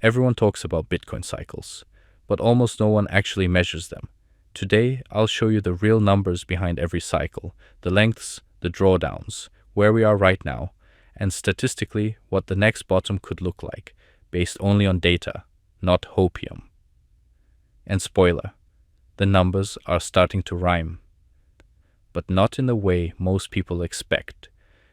Everyone talks about Bitcoin cycles, but almost no one actually measures them. Today, I'll show you the real numbers behind every cycle, the lengths, the drawdowns, where we are right now, and statistically what the next bottom could look like, based only on data, not hopium. And spoiler, the numbers are starting to rhyme. But not in the way most people expect,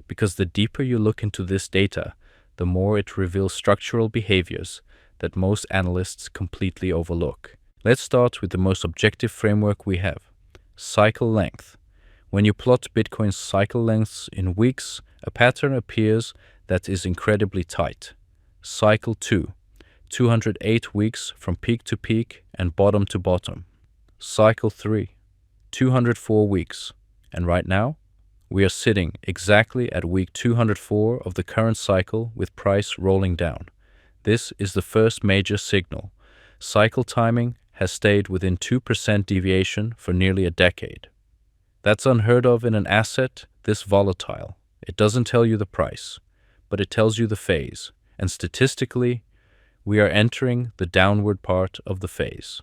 because the deeper you look into this data, the more it reveals structural behaviors that most analysts completely overlook. Let's start with the most objective framework we have, cycle length. When you plot Bitcoin's cycle lengths in weeks, a pattern appears that is incredibly tight. Cycle 2, 208 weeks from peak to peak and bottom to bottom. Cycle 3, 204 weeks. And right now, we are sitting exactly at week 204 of the current cycle with price rolling down. This is the first major signal. Cycle timing has stayed within 2% deviation for nearly a decade. That's unheard of in an asset this volatile. It doesn't tell you the price, but it tells you the phase. And statistically, we are entering the downward part of the phase.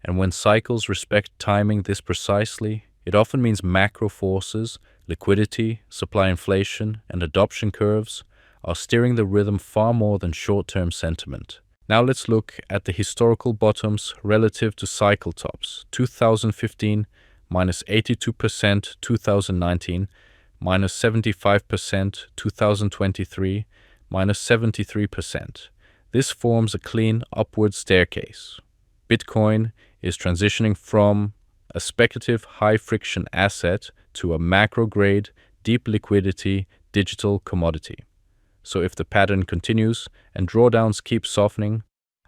And when cycles respect timing this precisely, it often means macro forces, liquidity, supply inflation, and adoption curves are steering the rhythm far more than short-term sentiment. Now let's look at the historical bottoms relative to cycle tops. 2015, minus 82%, 2019, minus 75%, 2023, minus 73%. This forms a clean upward staircase. Bitcoin is transitioning from a speculative high-friction asset to a macro-grade, deep liquidity, digital commodity. So if the pattern continues and drawdowns keep softening,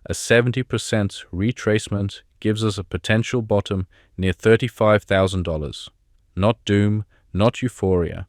a 70% retracement gives us a potential bottom near $35,000. Not doom, not euphoria,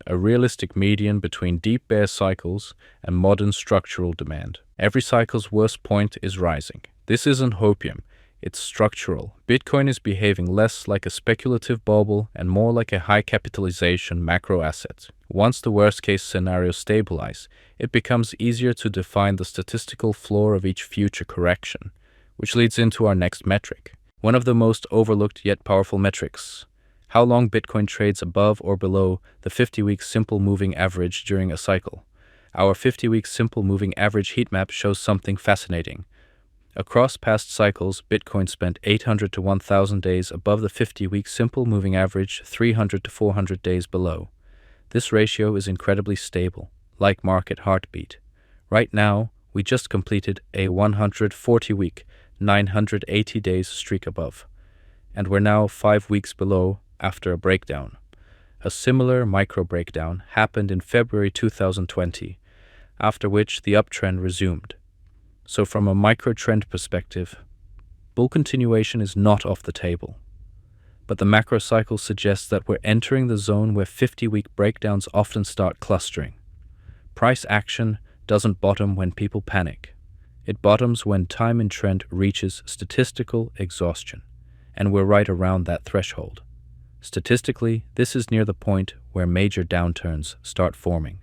a realistic median between deep bear cycles and modern structural demand. Every cycle's worst point is rising. This isn't hopium. It's structural. Bitcoin is behaving less like a speculative bubble and more like a high capitalization macro asset. Once the worst case scenario stabilizes, it becomes easier to define the statistical floor of each future correction, which leads into our next metric. One of the most overlooked yet powerful metrics: how long Bitcoin trades above or below the 50-week simple moving average during a cycle. Our 50-week simple moving average heat map shows something fascinating. Across past cycles, Bitcoin spent 800 to 1,000 days above the 50-week simple moving average, 300 to 400 days below. This ratio is incredibly stable, like market heartbeat. Right now, we just completed a 140-week, 980 days streak above, and we're now 5 weeks below after a breakdown. A similar micro breakdown happened in February 2020, after which the uptrend resumed. So from a micro-trend perspective, bull continuation is not off the table. But the macro cycle suggests that we're entering the zone where 50-week breakdowns often start clustering. Price action doesn't bottom when people panic. It bottoms when time in trend reaches statistical exhaustion, and we're right around that threshold. Statistically, this is near the point where major downturns start forming.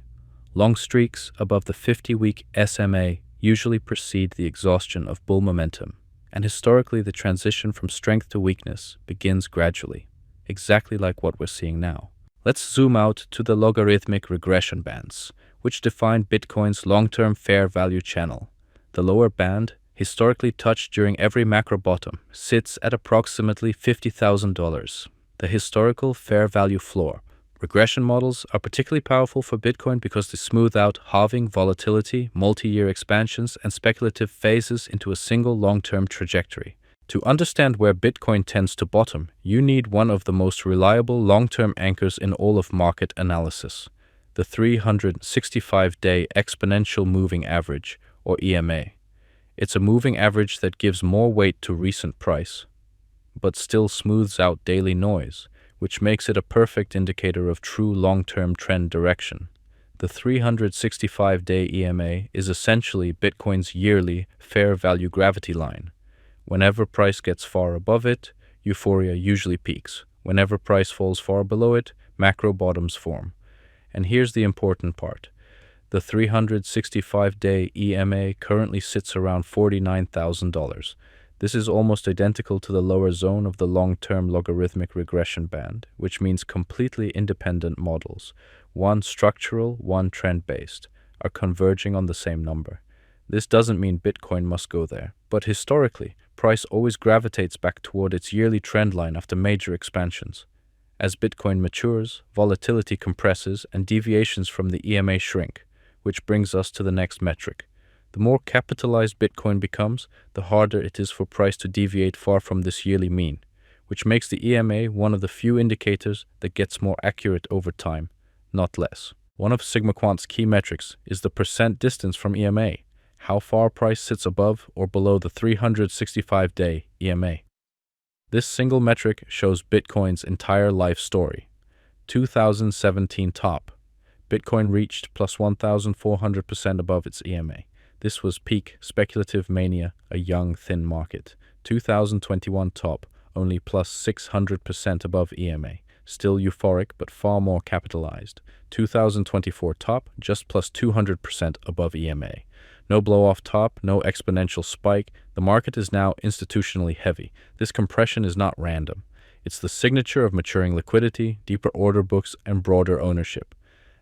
Long streaks above the 50-week SMA usually precede the exhaustion of bull momentum, and historically the transition from strength to weakness begins gradually, exactly like what we're seeing now. Let's zoom out to the logarithmic regression bands, which define Bitcoin's long-term fair value channel. The lower band, historically touched during every macro bottom, sits at approximately $50,000, the historical fair value floor. Regression models are particularly powerful for Bitcoin because they smooth out halving volatility, multi-year expansions, and speculative phases into a single long-term trajectory. To understand where Bitcoin tends to bottom, you need one of the most reliable long-term anchors in all of market analysis, the 365-day exponential moving average, or EMA. It's a moving average that gives more weight to recent price, but still smooths out daily noise, which makes it a perfect indicator of true long-term trend direction. The 365-day EMA is essentially Bitcoin's yearly fair value gravity line. Whenever price gets far above it, euphoria usually peaks. Whenever price falls far below it, macro bottoms form. And here's the important part. The 365-day EMA currently sits around $49,000. This is almost identical to the lower zone of the long-term logarithmic regression band, which means completely independent models, one structural, one trend-based, are converging on the same number. This doesn't mean Bitcoin must go there, but historically, price always gravitates back toward its yearly trend line after major expansions. As Bitcoin matures, volatility compresses and deviations from the EMA shrink, which brings us to the next metric. The more capitalized Bitcoin becomes, the harder it is for price to deviate far from this yearly mean, which makes the EMA one of the few indicators that gets more accurate over time, not less. One of Sigma Quant's key metrics is the percent distance from EMA, how far price sits above or below the 365-day EMA. This single metric shows Bitcoin's entire life story. 2017 top. Bitcoin reached plus 1,400% above its EMA. This was peak speculative mania, a young, thin market. 2021 top, only plus 600% above EMA. Still euphoric, but far more capitalized. 2024 top, just plus 200% above EMA. No blow-off top, no exponential spike. The market is now institutionally heavy. This compression is not random. It's the signature of maturing liquidity, deeper order books, and broader ownership.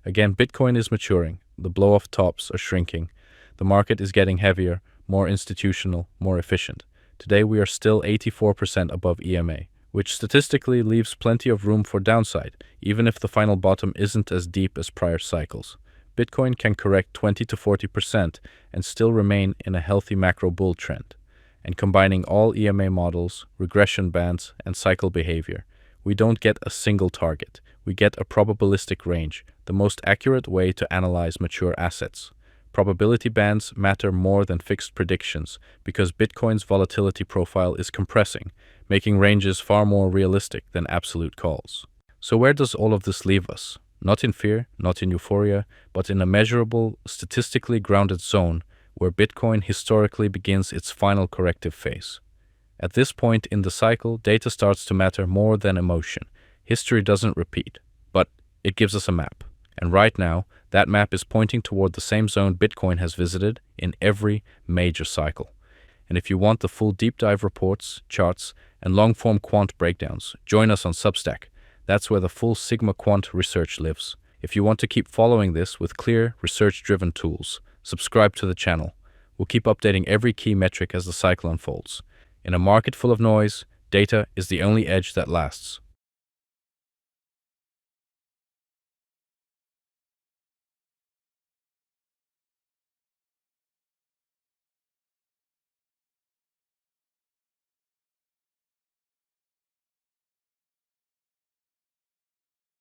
Again, Bitcoin is maturing. The blow-off tops are shrinking. The market is getting heavier, more institutional, more efficient. Today we are still 84% above EMA, which statistically leaves plenty of room for downside, even if the final bottom isn't as deep as prior cycles. Bitcoin can correct 20 to 40% and still remain in a healthy macro bull trend. And combining all EMA models, regression bands, and cycle behavior, we don't get a single target. We get a probabilistic range, the most accurate way to analyze mature assets. Probability bands matter more than fixed predictions because Bitcoin's volatility profile is compressing, making ranges far more realistic than absolute calls. So where does all of this leave us? Not in fear, not in euphoria, but in a measurable, statistically grounded zone where Bitcoin historically begins its final corrective phase. At this point in the cycle, data starts to matter more than emotion. History doesn't repeat, but it gives us a map. And right now, that map is pointing toward the same zone Bitcoin has visited in every major cycle. And if you want the full deep dive reports, charts, and long-form quant breakdowns, join us on Substack. That's where the full Sigma Quant research lives. If you want to keep following this with clear, research-driven tools, subscribe to the channel. We'll keep updating every key metric as the cycle unfolds. In a market full of noise, data is the only edge that lasts.